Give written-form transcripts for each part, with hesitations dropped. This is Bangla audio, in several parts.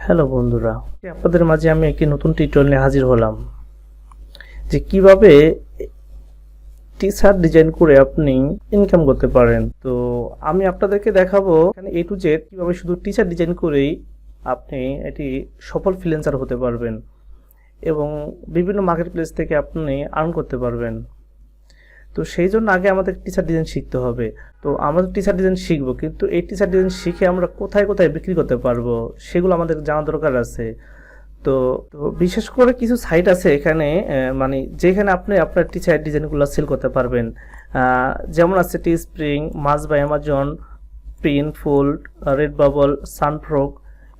হ্যালো বন্ধুরা, আপনাদের মাঝে আমি একটি নতুন টিউটোরিয়াল নিয়ে হাজির হলাম যে কিভাবে টি শার্ট ডিজাইন করে আপনি ইনকাম করতে পারেন। তো আমি আপনাদেরকে দেখাবো এখানে এ টু জেড কিভাবে শুধু টি শার্ট ডিজাইন করেই আপনি এটি সফল ফ্রিল্যান্সার হতে পারবেন এবং বিভিন্ন মার্কেট প্লেস থেকে আপনি আর্ন করতে পারবেন। তো সেই জন্য আগে আমাদের টি শার্ট ডিজাইন শিখতে হবে। তো আমরা টি শার্ট ডিজাইন শিখবো, কিন্তু এই টি শার্ট ডিজাইন শিখে আমরা কোথায় কোথায় বিক্রি করতে পারবো সেগুলো আমাদের জানা দরকার আছে। তো তো বিশেষ করে কিছু সাইট আছে এখানে, মানে যেখানে আপনি আপনার টি শার্ট ডিজাইনগুলো সেল করতে পারবেন। যেমন আছে Teespring, Merch by Amazon, Printful, Redbubble, Sunfrog.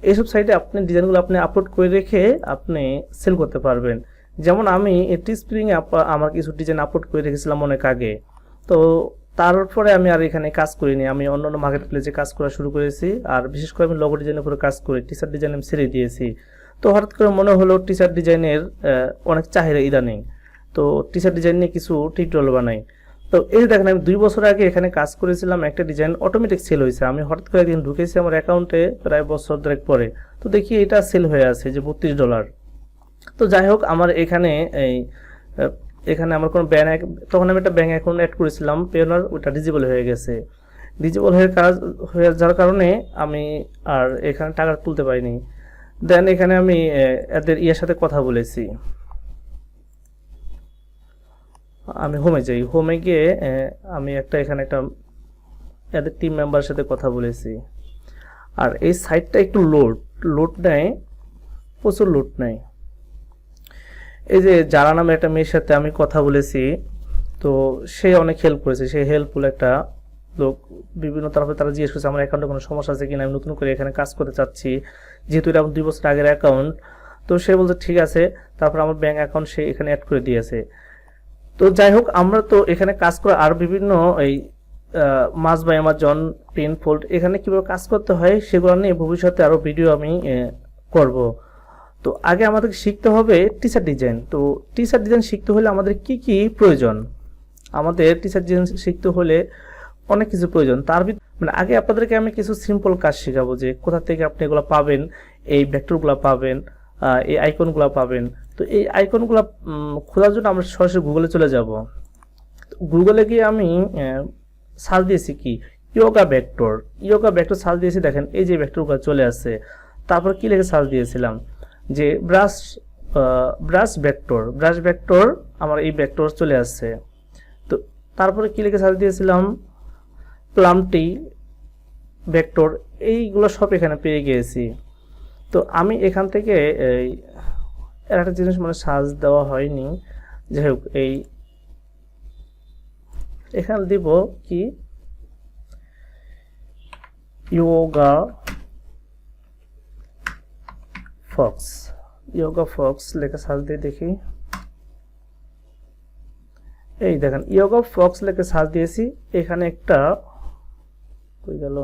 এইসব সাইটে আপনি ডিজাইনগুলো আপনি আপলোড করে রেখে আপনি সেল করতে পারবেন। যেমন আমি টি স্প্রিংয়ে আমার কিছু ডিজাইন আপলোড করে রেখেছিলাম অনেক আগে। তো তারপরে আমি আর এখানে কাজ করিনি, আমি অন্য অন্য মার্কেট প্লেসে কাজ করা শুরু করেছি। আর বিশেষ করে আমি লোগো ডিজাইনের উপরে কাজ করি, টি শার্ট ডিজাইন আমি ছেড়ে দিয়েছি। তো হঠাৎ করে মনে হলো টি শার্ট ডিজাইনের অনেক চাহিদা ইদানিং, তো টি শার্ট ডিজাইন নিয়ে কিছু টিউটোরিয়াল বানাই। তো এই দেখেন, আমি 2 বছর আগে এখানে কাজ করেছিলাম, একটা ডিজাইন অটোমেটিক সেল হয়েছে। আমি হঠাৎ করে একদিন ঢুকেছি আমার অ্যাকাউন্টে প্রায় বছর দেড়েক পরে, তো দেখি এটা সেল হয়ে আছে যে $32। তো যাই হোক, আমার এখানে এখানে আমার কোনো ব্যাংক, তখন আমি একটা ব্যাংক অ্যাকাউন্ট অ্যাড করেছিলাম পেওনার, ওটা ডিজেবল হয়ে গেছে। ডিজেবল হয়ে যাওয়ার কারণে আমি আর এখানে টাকা তুলতে পারিনি। দেন এখানে আমি এদের ইয়ের সাথে কথা বলেছি। আমি হোমে যাই, হোমে গিয়ে আমি এখানে একটা এদের টিম মেম্বারের সাথে কথা বলেছি। আর এই সাইটটা একটু লোড নেয়, প্রচুর লোড নেয়। এই যে যারা নামে একটা মেয়ের সাথে আমি কথা বলেছি, তো সে অনেক হেল্প করেছে, সে হেল্পফুল একটা লোক। বিভিন্ন তারপরে তারা জিজ্ঞেস করছে আমার অ্যাকাউন্টে কোনো সমস্যা আছে কিনা, আমি নতুন করে এখানে কাজ করতে চাচ্ছি, যেহেতু এটা 2 বছর আগের অ্যাকাউন্ট। তো সে বলছে ঠিক আছে, তারপর আমার ব্যাঙ্ক অ্যাকাউন্ট সে এখানে অ্যাড করে দিয়েছে। তো যাই হোক, আমরা তো এখানে কাজ করে আর বিভিন্ন এই মাস বাই অ্যামাজন, প্রিন্টফোল্ড, এখানে কীভাবে কাজ করতে হয় সেগুলো নিয়ে ভবিষ্যতে আরও ভিডিও আমি করব। তো আগে আমাদেরকে শিখতে হবে টি শার্ট ডিজাইন। তো টি শার্ট ডিজাইন শিখতে হলে আমাদের কি কি প্রয়োজন? আমাদের টি শার্ট ডিজাইন শিখতে হলে অনেক কিছু প্রয়োজন। তার মানে আগে আপনাদেরকে আমি কিছু সিম্পল কাজ শেখাবো, যে কোথা থেকে আপনি এগুলো পাবেন, এই ভেক্টরগুলো পাবেন, এই আইকনগুলো পাবেন। তো এই আইকনগুলো খোঁজার জন্য আমরা সরাসরি গুগলে চলে যাব। গুগলে গিয়ে আমি সার্চ দিয়েছি কি ইয়োগা ভেক্টর সার্চ দিয়েছি। দেখেন এই যে ভেক্টরগুলো চলে আসছে। তারপর কি লিখে সার্চ দিয়েছিলাম যে ব্রাশ ভেক্টর, আমার এই ভেক্টর চলে আসছে। তো তারপরে কি লিখে সার্চ দিয়েছিলাম প্লামটি ভেক্টর, এইগুলো সব এখানে পেয়ে গিয়েছি। তো আমি এখান থেকে একটা জিনিস মানে সার্চ দেওয়া হয়নি, যাই হোক এই এখানে দিব কি ইয়োগা ফক্স লেখা সার্চ দিয়ে দেখি। এই দেখেন ইয়োগা ফক্স লেখা সার্চ দিয়েছি, এখানে একটা কই গেল,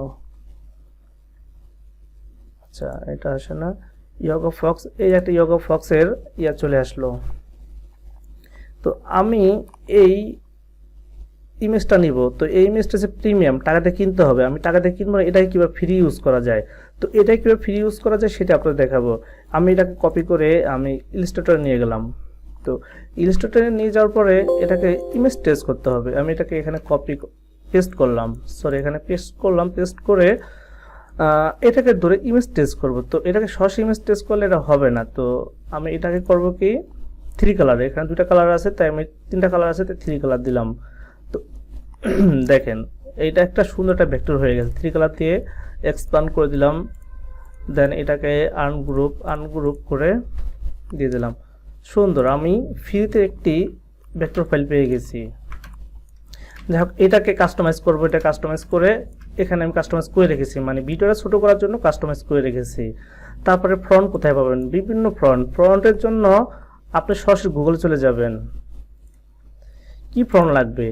আচ্ছা এটা আসে না, ইয়োগা ফক্স, এই একটা ইয়োগা ফক্সের ইয়া চলে আসলো। তো আমি এই ইমেজটা নিব। তো এই ইমেজটা হচ্ছে প্রিমিয়াম, টাকাতে কিনতে হবে। আমি টাকাতে কিনবো না, এটাকে কীভাবে ফ্রি ইউজ করা যায়। তো এটা কীভাবে ফ্রি ইউজ করা যায় সেটা আপনাদের দেখাবো। আমি এটাকে কপি করে আমি ইলাস্ট্রেটরে নিয়ে গেলাম। তো ইলাস্ট্রেটরে নিয়ে যাওয়ার পরে এটাকে ইমেজ টেস্ট করতে হবে। আমি এটাকে এখানে পেস্ট করলাম, পেস্ট করে এটাকে ধরে ইমেজ টেস্ট করব। তো এটাকে সরাসরি ইমেজ টেস্ট করলে এটা হবে না। তো আমি এটাকে করব কি 3 কালারে, এখানে 2টা কালার আছে, তাই আমি 3টা কালার আছে তাই 3 কালার দিলাম। তো দেখেন এইটা একটা সুন্দর একটা ভেক্টর হয়ে গেছে। 3 কালার দিয়ে এক্সপ্যান্ড করে দিলাম, দেন এটাকে আনগ্রুপ করে দিয়ে দিলাম। সুন্দর, আমি ফ্রিতে একটি ভেক্টর ফাইল পেয়ে গেছি। যাই হোক, এটাকে কাস্টমাইজ করবো, এটা কাস্টমাইজ করে এখানে আমি কাস্টমাইজ করে রেখেছি, মানে ভিডিওটা ছোট করার জন্য কাস্টমাইজ করে রেখেছি। তারপরে ফ্রন্ট কোথায় পাবেন? বিভিন্ন ফ্রন্টের জন্য আপনি সরাসরি গুগলে চলে যাবেন। কি ফ্রন্ট লাগবে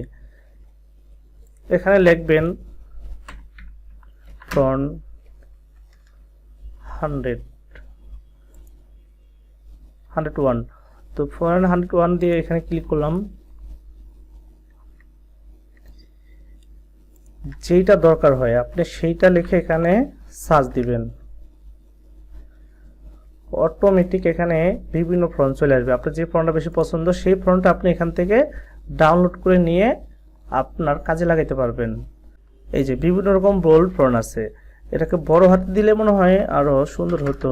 এখানে লিখবেন ফ্রন্ট 101। তো ফ্রন্ট 101 দিয়ে এখানে ক্লিক করলাম। যেইটা দরকার হয় আপনি সেইটা লিখে এখানে সার্চ দিবেন। অটোমেটিক এখানে বিভিন্ন ফন্ট চলে আসবে। আপনার যে ফন্টটা বেশি পছন্দ সেই ফন্টটা আপনি এখান থেকে ডাউনলোড করে নিয়ে আপনার কাজে লাগাইতে পারবেন। এই যে বিভিন্ন রকম বোল্ড ফন্ট আছে, এটাকে বড় হাতে দিলে মনে হয় আরো সুন্দর হতো।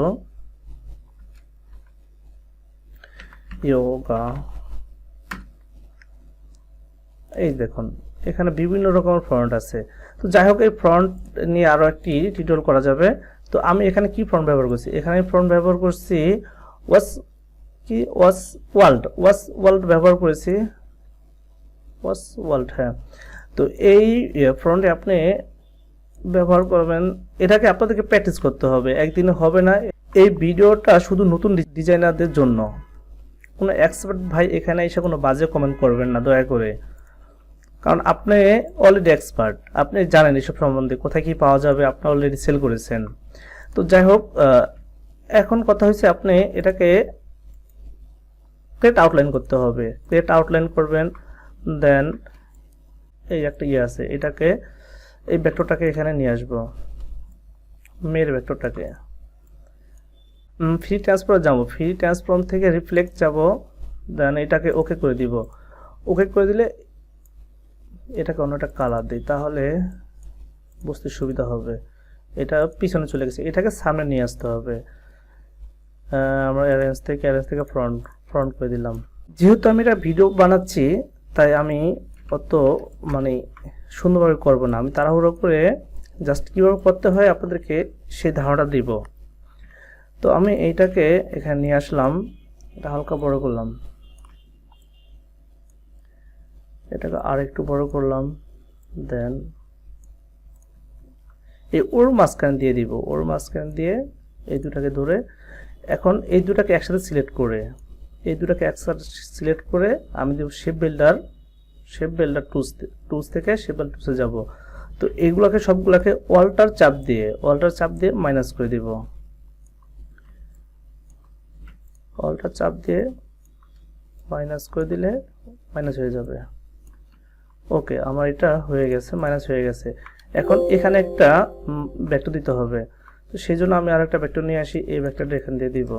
ইয়োগা, এই দেখুন এখানে বিভিন্ন রকমের ফন্ট আছে। তো যাই হোক, এই ফন্ট নিয়ে আরো একটি টিউটোরিয়াল করা যাবে। তো আমি এখানে কি ফন্ট ব্যবহার করছি, এখানে ফন্ট ব্যবহার করছি ওয়ার্ল্ড ব্যবহার করেছি, ওয়ার্ল্ড। হ্যাঁ, তো এই ফন্টে আপনি ব্যবহার করবেন। এটাকে আপনাদেরকে প্র্যাকটিস করতে হবে, একদিনে হবে না। এই ভিডিওটা শুধু নতুন ডিজাইনারদের জন্য। কোনো এক্সপার্ট ভাই এখানে এসে কোনো বাজে কমেন্ট করবেন না দয়া করে, কারণ আপনি অলরেডি এক্সপার্ট, আপনি জানেন এসব সম্বন্ধে, কোথায় কি পাওয়া যাবে, আপনি অলরেডি সেল করেছেন। তো যাই হোক, এখন কথা হচ্ছে আপনি এটাকে ক্রিয়েট আউটলাইন করতে হবে। ক্রিয়েট আউটলাইন করবেন, দেন এই একটা আছে, এটাকে এই ভেক্টরটাকে এখানে নিয়ে আসবো, মেয়ের ভেক্টরটাকে ফ্রি ট্রান্সফর্ম যাব, ফ্রি ট্রান্সফর্ম থেকে রিফ্লেক্ট যাব, দেন এটাকে ওকে করে দিব। ওকে করে দিলে এটাকে অন্য একটা কালার দিই, তাহলে বুঝতে সুবিধা হবে। এটা পিছনে চলে গেছে, এটাকে সামনে নিয়ে আসতে হবে। আমরা অ্যারেঞ্জ থেকে ফ্রন্ট করে দিলাম। যেহেতু আমি এটা ভিডিও বানাচ্ছি, তাই আমি অত মানে সুন্দরভাবে করব না, আমি তাড়াহুড়ো করে জাস্ট কীভাবে করতে হয় আপনাদেরকে সেই ধারণাটা দিব। তো আমি এইটাকে এখানে নিয়ে আসলাম, এটা হালকা বড় করলাম, এটাকে আর একটু বড় করলাম, দেন এই ওর মাঝখানে দিয়ে দিব, ওর মাঝখানে দিয়ে এই দুটাকে ধরে, এখন এই দুটাকে একসাথে সিলেক্ট করে, এই দুটাকে একসাথে সিলেক্ট করে আমি দেব শেপ বিল্ডার টুলস থেকে শেপ বিল্ডার টুলসে যাব। তো এইগুলোকে সবগুলোকে অল্টার চাপ দিয়ে মাইনাস করে দিব, অল্টার চাপ দিয়ে মাইনাস করে দিলে মাইনাস হয়ে যাবে। ওকে, আমার এটা হয়ে গেছে, মাইনাস হয়ে গেছে। এখন এখানে একটা ভেক্টর দিতে হবে, তো সেই জন্য আমি আরেকটা ভেক্টর নিয়ে আসি, এই ভেক্টরটা এখানে দিয়ে দিব।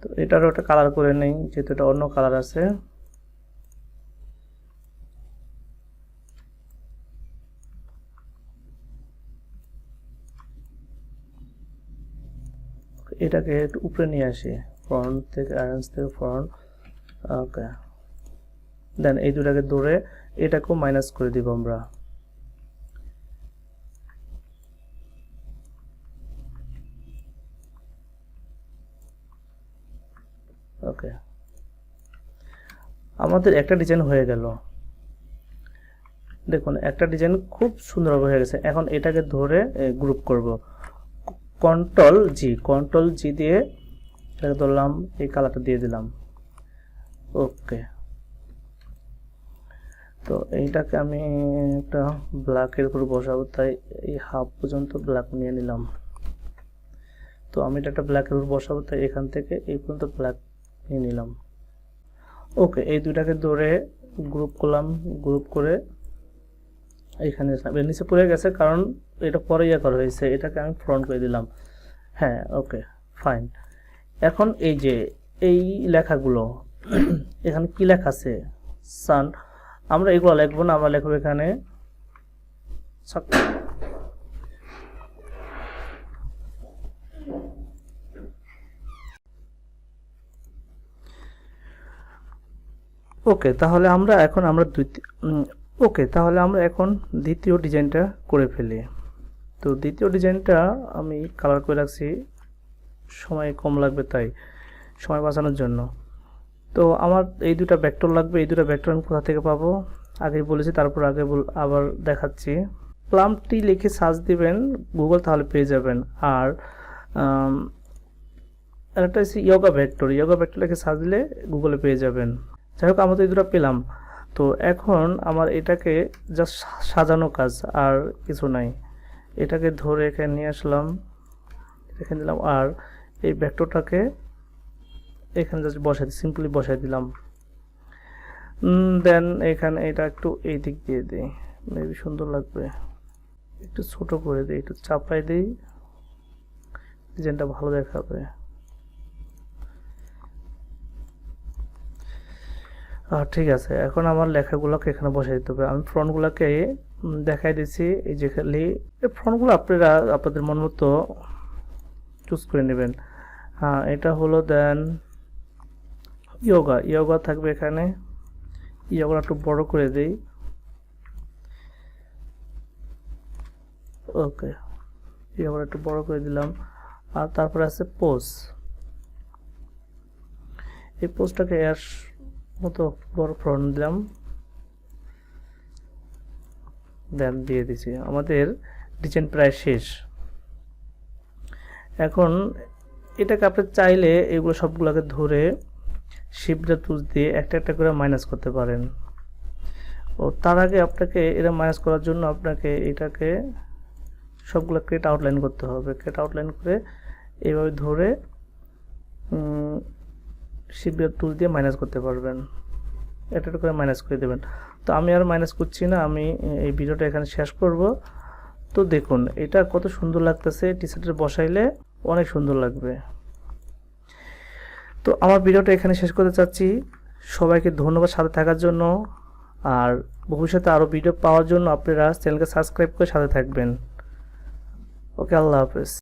তো এটারও একটা কালার করে নেই, যেহেতু এটা অন্য কালার আছে। এটাকে একটু উপরে নিয়ে আসি, ফ্রন্ট থেকে অ্যারেঞ্জ থেকে ফ্রন্ট। ওকে, দেন এই দুটাকে ধরে এটাকেও মাইনাস করে দিব আমরা। ওকে, আমাদের একটা ডিজাইন হয়ে গেল। দেখুন একটা ডিজাইন খুব সুন্দরভাবে হয়ে গেছে। এখন এটাকে ধরে গ্রুপ করব, কন্ট্রোল জি দিয়ে এটাকে ধরলাম, এই কালারটা দিয়ে দিলাম। ওকে, তো এইটাকে আমি একটা ব্ল্যাকের উপর বসাবো, তাই এই হাফ পর্যন্ত ব্ল্যাক নিয়ে নিলাম। তো আমি এটা একটা ব্ল্যাকের উপর বসাবো, তাই এখান থেকে এই পর্যন্ত ব্ল্যাক নিয়ে নিলাম। ওকে, এই দুটাকে ধরে গ্রুপ করলাম, গ্রুপ করে এইখানে নিচে পড়ে গেছে, কারণ এটা পরে করা হয়েছে, এটাকে আমি ফ্রন্ট করে দিলাম। হ্যাঁ, ওকে ফাইন। এখন এই যে এই লেখাগুলো এখানে কি লেখা আছে, সান, আমরা এগুলো লিখবো না, আমরা লিখবো এখানে ওকে। তাহলে আমরা এখন দ্বিতীয় ডিজাইনটা করে ফেলি। তো দ্বিতীয় ডিজাইনটা আমি কালার করে রাখছি, সময় কম লাগবে তাই, সময় বাঁচানোর জন্য। তো আমার এই দুটা ভেক্টর লাগবে, এই দুটা ভেক্টর আমি কোথা থেকে পাবো আগেই বলেছি, তারপর আবার দেখাচ্ছি। প্লামটি লিখে সার্চ দিবেন গুগল, তাহলে পেয়ে যাবেন। আর একটা হচ্ছে ইয়োগা ভেক্টর লিখে সার্চ দিলে গুগলে পেয়ে যাবেন। যাই হোক, আমরা তো এই দুটো পেলাম। তো এখন আমার এটাকে জাস্ট সাজানো কাজ, আর কিছু নাই। এটাকে ধরে এখানে নিয়ে আসলাম, এখানে দিলাম, আর এই ভেক্টরটাকে এখানে জাস্ট সিম্পলি বসাই দিলাম। দেন এখানে এটা একটু এই দিক দিয়ে দিই, মেবি সুন্দর লাগবে। একটু ছোট করে দিই, একটু চাপাই দিই, ডিজাইনটা ভালো দেখাবে। ঠিক আছে, এখন আমার লেখাগুলোকে এখানে বসাই দিতে হবে। আমি ফ্রন্টগুলোকে দেখাই দিচ্ছি। এই যে খালি এই ফ্রন্টগুলো আপনারা আপনাদের মন মতো চুজ করে নেবেন। এটা হলো দেন ইয়োগা থাকবে এখানে। ইয়োগা একটু বড় করে দেই। ওকে, ইয়োগা একটু বড় করে দিলাম। আর তারপরে আছে পোজ। এই পোজটাকে এর মতো বড় ফ্রন্ট দিলাম, দেন দিয়ে দিছি। আমাদের ডিজাইন প্রায় শেষ। এখন এটাকে আপনি চাইলে এগুলো সবগুলোকে ধরে শিফট টুলস দিয়ে একটা একটা করে মাইনাস করতে পারেন। তার আগে আপনাকে এটা মাইনাস করার জন্য আপনাকে এটাকে সবগুলো ক্রিয়েট আউটলাইন করতে হবে। ক্রিয়েট আউটলাইন করে এইভাবে ধরে শিফট টুল দিয়ে মাইনাস করতে পারবেন। এটা করে মাইনাস করে দেবেন। তো আমি আর মাইনাস করছি না, আমি এই ভিডিওটা এখানে শেষ করব। তো দেখুন এটা কত সুন্দর লাগতেছে, টি শার্টের বসাইলে অনেক সুন্দর লাগবে। তো আমার ভিডিওটা এখানে শেষ করতে চাচ্ছি। সবাইকে ধন্যবাদ সাথে থাকার জন্য। আর ভবিষ্যতে আরও ভিডিও পাওয়ার জন্য আপনারা চ্যানেলকে সাবস্ক্রাইব করে সাথে থাকবেন। ওকে, আল্লাহ হাফেজ।